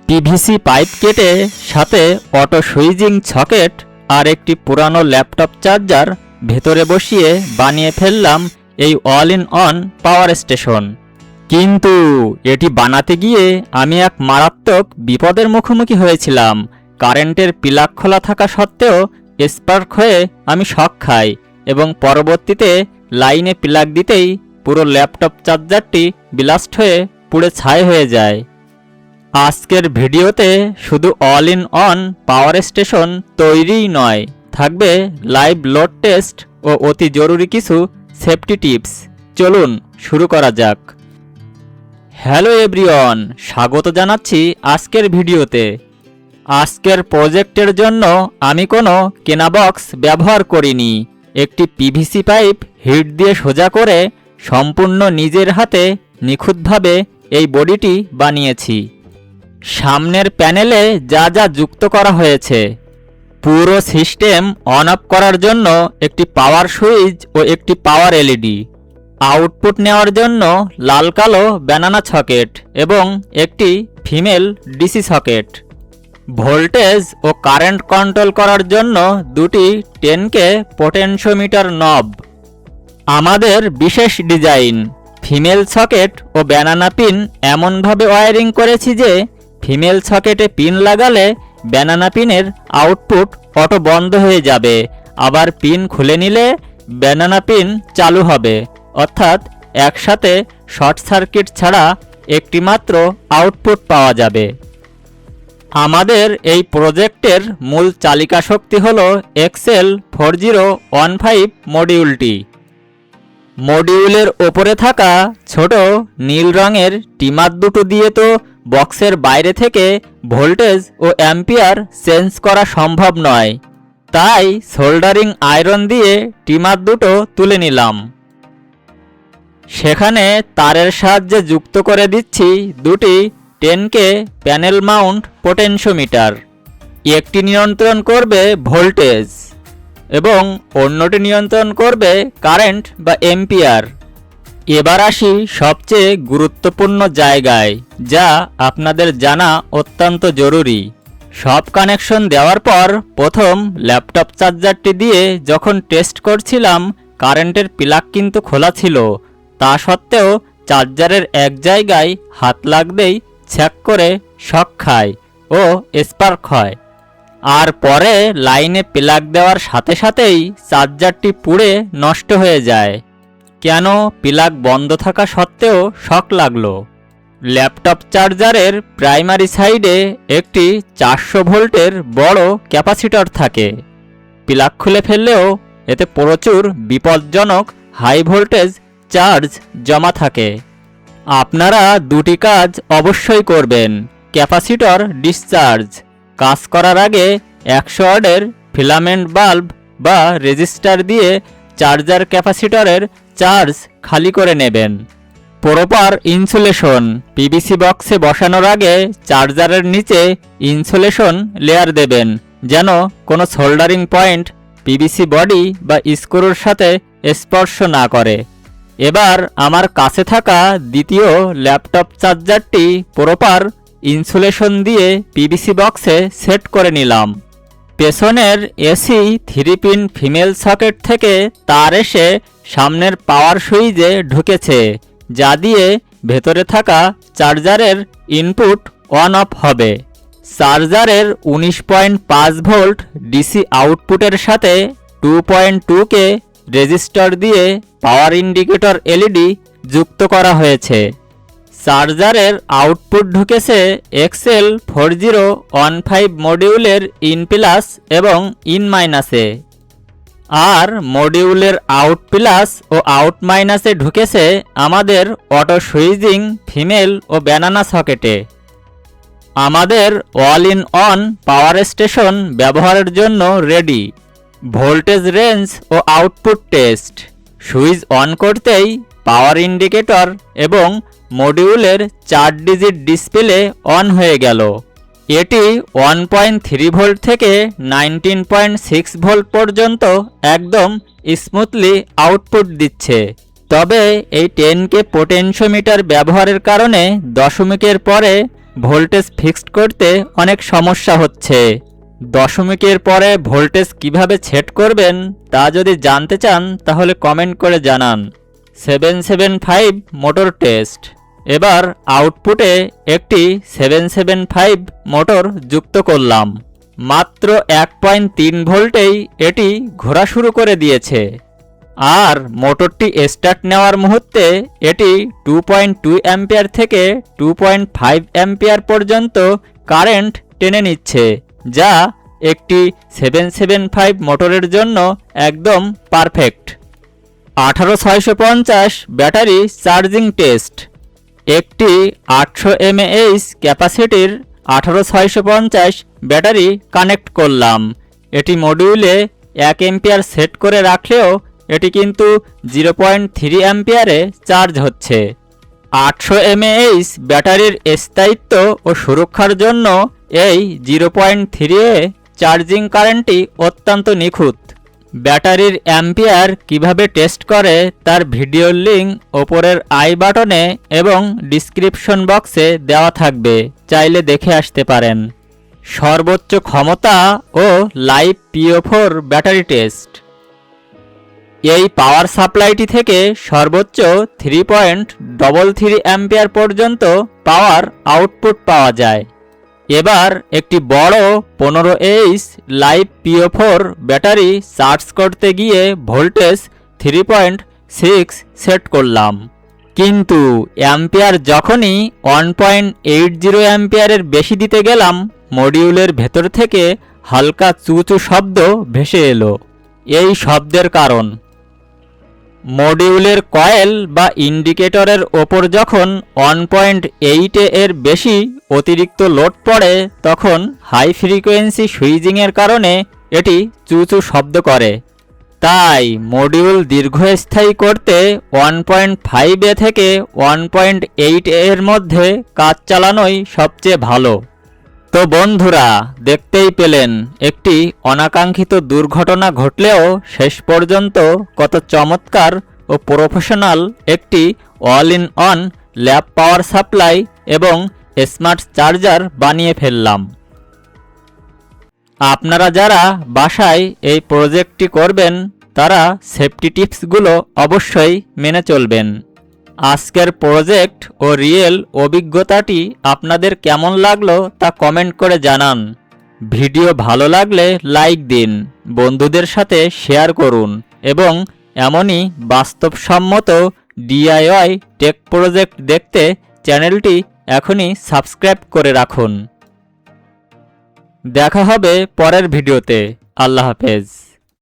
PVC pipe কেটে সাথে auto switching socket আর একটি পুরানো ল্যাপটপ চার্জার ভেতরে বসিয়ে বানিয়ে ফেললাম এই all in one power station. কিন্তু এটি বানাতে গিয়ে আমি এক মারাত্মক বিপদের মুখোমুখি হয়েছিলাম। কারেন্টের প্লাগ খোলা থাকা সত্ত্বেও স্পার্ক হয়ে আমি শক খাই এবং পরবর্তীতে লাইনে প্লাগ দিতেই পুরো ল্যাপটপ চার্জারটি ব্লাস্ট হয়ে পুড়ে ছাই হয়ে যায়। আজকের ভিডিওতে শুধু all in one power station তৈরিই নয়, থাকবে লাইভ লোড টেস্ট ও অতি জরুরি কিছু সেফটি টিপস। চলুন শুরু করা যাক। হ্যালো এভরিওয়ান, স্বাগত জানাচ্ছি আজকের ভিডিওতে। আজকের প্রজেক্টের জন্য আমি কোনো কেনা বক্স ব্যবহার করিনি। একটি পিভিসি পাইপ হিট দিয়ে সোজা করে সম্পূর্ণ নিজের হাতে নিখুঁতভাবে এই বডিটি বানিয়েছি। সামনের প্যানেলে যা যা যুক্ত করা হয়েছে: পুরো সিস্টেম অন অফ করার জন্য একটি পাওয়ার সুইচ ও একটি পাওয়ার এলইডি, আউটপুট নেওয়ার জন্য লাল কালো ব্যানানা সকেট এবং একটি ফিমেল ডিসি সকেট, ভোল্টেজ ও কারেন্ট কন্ট্রোল করার জন্য দুটি 10K পোটেনশিওমিটার নব। আমাদের বিশেষ ডিজাইন: ফিমেল সকেট ও ব্যানানা পিন এমনভাবে ওয়্যারিং করেছি যে ফিমেল সকেটে পিন লাগালে ব্যানানা পিনের আউটপুট অটো বন্ধ হয়ে যাবে, আবার পিন খুলে নিলে ব্যানানা পিন চালু হবে, অর্থাৎ একসাথে শর্ট সার্কিট ছাড়া একটি মাত্র আউটপুট পাওয়া যাবে। আমাদের এই প্রজেক্টের মূল চালিকা শক্তি হল XL4015 মডিউলটি। মডিউলের ওপরে থাকা ছোট নীল রঙের টিমার দুটো দিয়ে তো বক্সের বাইরে থেকে ভোল্টেজ ও অ্যাম্পিয়ার চেঞ্জ করা সম্ভব নয়, তাই সোল্ডারিং আয়রন দিয়ে টিমার দুটো তুলে নিলাম। সেখানে তারের সাহায্যে যুক্ত করে দিচ্ছি দুটি 10K প্যানেল মাউন্ট পোটেনশিওমিটার। একটি নিয়ন্ত্রণ করবে ভোল্টেজ এবং অন্যটি নিয়ন্ত্রণ করবে কারেন্ট বা অ্যাম্পিয়ার। এবার আসি সবচেয়ে গুরুত্বপূর্ণ জায়গায়, যা আপনাদের জানা অত্যন্ত জরুরি। সব কানেকশন দেওয়ার পর প্রথম ল্যাপটপ চার্জারটি দিয়ে যখন টেস্ট করছিলাম, কারেন্টের প্লাগ কিন্তু খোলা ছিল। তা সত্ত্বেও চার্জারের এক জায়গায় হাত লাগতেই ছ্যাক করে শক খায় ও স্পার্ক হয়, আর পরে লাইনে প্লাগ দেওয়ার সাথে সাথেই চার্জারটি পুড়ে নষ্ট হয়ে যায়। কেন প্লাগ বন্ধ থাকা সত্ত্বেও শক লাগলো? ল্যাপটপ চার্জারের প্রাইমারি সাইডে একটি 400 ভোল্টের বড় ক্যাপাসিটর থাকে। প্লাগ খুলে ফেললেও এতে প্রচুর বিপজ্জনক হাই ভোল্টেজ চার্জ জমা থাকে। আপনারা দুটি কাজ অবশ্যই করবেন: ক্যাপাসিটর ডিসচার্জ কাজ করার আগে 100 ওয়াটের ফিলামেন্ট বাল্ব বা রেজিস্টার দিয়ে চার্জার ক্যাপাসিটরের চার্জ খালি করে নেবেন। প্রপার ইনসুলেশন: পিভিসি বক্সে বসানোর আগে চার্জারের নিচে ইনসুলেশন লেয়ার দেবেন, যেন কোনো সোল্ডারিং পয়েন্ট পিভিসি বডি বা স্ক্রুর সাথে স্পর্শ না করে। এবার আমার কাছে থাকা দ্বিতীয় ল্যাপটপ চার্জারটি প্রপার ইনসুলেশন দিয়ে পিভিসি বক্সে সেট করে নিলাম। পেছনের এসি 3 পিন ফিমেল সকেট থেকে তার এসে সামনের পাওয়ার সুইচে ঢুকেছে, যা দিয়ে ভেতরে থাকা চার্জারের ইনপুট অন অফ হবে। চার্জারের 19.5 ভোল্ট ডিসি আউটপুটের সাথে 2.2K রেজিস্টার দিয়ে পাওয়ার ইন্ডিকেটর এলইডি যুক্ত করা হয়েছে। চার্জারের আউটপুট ঢুকেছে XL4015 মডিউলের ইন প্লাস এবং ইন মাইনাসে, আর মডিউলের আউট প্লাস ও আউট মাইনাসে ঢুকেছে আমাদের অটো সুইচিং ফিমেল ও ব্যানানা সকেটে। আমাদের all in one power station ব্যবহারের জন্য রেডি। ভোল্টেজ রেঞ্জ ও আউটপুট টেস্ট: সুইচ অন করতেই পাওয়ার ইন্ডিকেটর এবং মডিউলের 4 ডিজিট ডিসপ্লে অন হয়ে গেল। এটি 1.3 ভোল্ট থেকে 19.6 ভোল্ট পর্যন্ত একদম স্মুথলি আউটপুট দিচ্ছে। তবে এই 10K পোটেনশিওমিটার ব্যবহারের কারণে দশমিকের পরে ভোল্টেজ ফিক্সড করতে অনেক সমস্যা হচ্ছে। দশমিকের পরে ভোল্টেজ কিভাবে সেট করবেন তা যদি জানতে চান তাহলে কমেন্ট করে জানান। 775 মোটর টেস্ট। এবার আউটপুটে একটি 775 মোটর যুক্ত করলাম। মাত্র 1.3 ভোল্টেই এটি ঘোরা শুরু করে দিয়েছে। আর মোটরটি স্টার্ট নেওয়ার মুহূর্তে এটি 2.2 অ্যাম্পিয়ার থেকে 2.5 অ্যাম্পিয়ার পর্যন্ত কারেন্ট টেনে নিচ্ছে, যা একটি 775 মোটরের জন্য একদম পারফেক্ট। 18650 battery charging test. একটি 800 mAh ক্যাপাসিটির 18650 ব্যাটারি কানেক্ট করলাম। এটি মডিউলে 1 অ্যাম্পিয়ার সেট করে রাখলেও এটি কিন্তু 0.3 অ্যাম্পিয়ারে চার্জ হচ্ছে। 800 mAh ব্যাটারির স্থায়িত্ব ও সুরক্ষার জন্য এই 0.3 এ চার্জিং কারেন্টটি অত্যন্ত নিখুঁত। ব্যাটারির অ্যাম্পিয়ার কিভাবে টেস্ট করে তার ভিডিওর লিঙ্ক ওপরের আই বাটনে এবং ডিসক্রিপশন বক্সে দেওয়া থাকবে, চাইলে দেখে আসতে পারেন। সর্বোচ্চ ক্ষমতা ও লাইভ PO4 ব্যাটারি টেস্ট। এই পাওয়ার সাপ্লাইটি থেকে সর্বোচ্চ 3.33 অ্যাম্পিয়ার পর্যন্ত পাওয়ার আউটপুট পাওয়া যায়। এবার একটি বড় 15H live PO4 battery charge করতে গিয়ে ভোল্টেজ 3.6 সেট করলাম, কিন্তু অ্যাম্পিয়ার যখনই 1.80 অ্যাম্পিয়ারের বেশি দিতে গেলাম মডিউলের ভেতর থেকে হালকা চুচু শব্দ ভেসে এলো। এই শব্দের কারণ, মডিউলের কয়েল বা ইন্ডিকেটরের ওপর যখন 1.8 এর বেশি অতিরিক্ত লোড পড়ে তখন হাই ফ্রিকোয়েন্সি সুইচিংয়ের কারণে এটি চুচু শব্দ করে। তাই মডিউল দীর্ঘস্থায়ী করতে 1.5 থেকে 1.8 এর মধ্যে কাজ চালানোই সবচেয়ে ভালো। তো বন্ধুরা, দেখতেই পেলেন একটি অনাকাঙ্ক্ষিত দুর্ঘটনা ঘটলেও শেষ পর্যন্ত কত চমৎকার ও প্রফেশনাল একটি all in on lab power supply এবং স্মার্ট চার্জার বানিয়ে ফেললাম। আপনারা যারা বাসায় এই প্রজেক্টটি করবেন তারা সেফটি টিপসগুলো অবশ্যই মেনে চলবেন। আজকের প্রজেক্ট ও রিয়েল অভিজ্ঞতাটি আপনাদের কেমন লাগলো তা কমেন্ট করে জানান। ভিডিও ভালো লাগলে লাইক দিন, বন্ধুদের সাথে শেয়ার করুন এবং এমনই বাস্তবসম্মত DIY টেক প্রজেক্ট দেখতে চ্যানেলটি এখনই সাবস্ক্রাইব করে রাখুন। দেখা হবে পরের ভিডিওতে। আল্লাহ হাফেজ।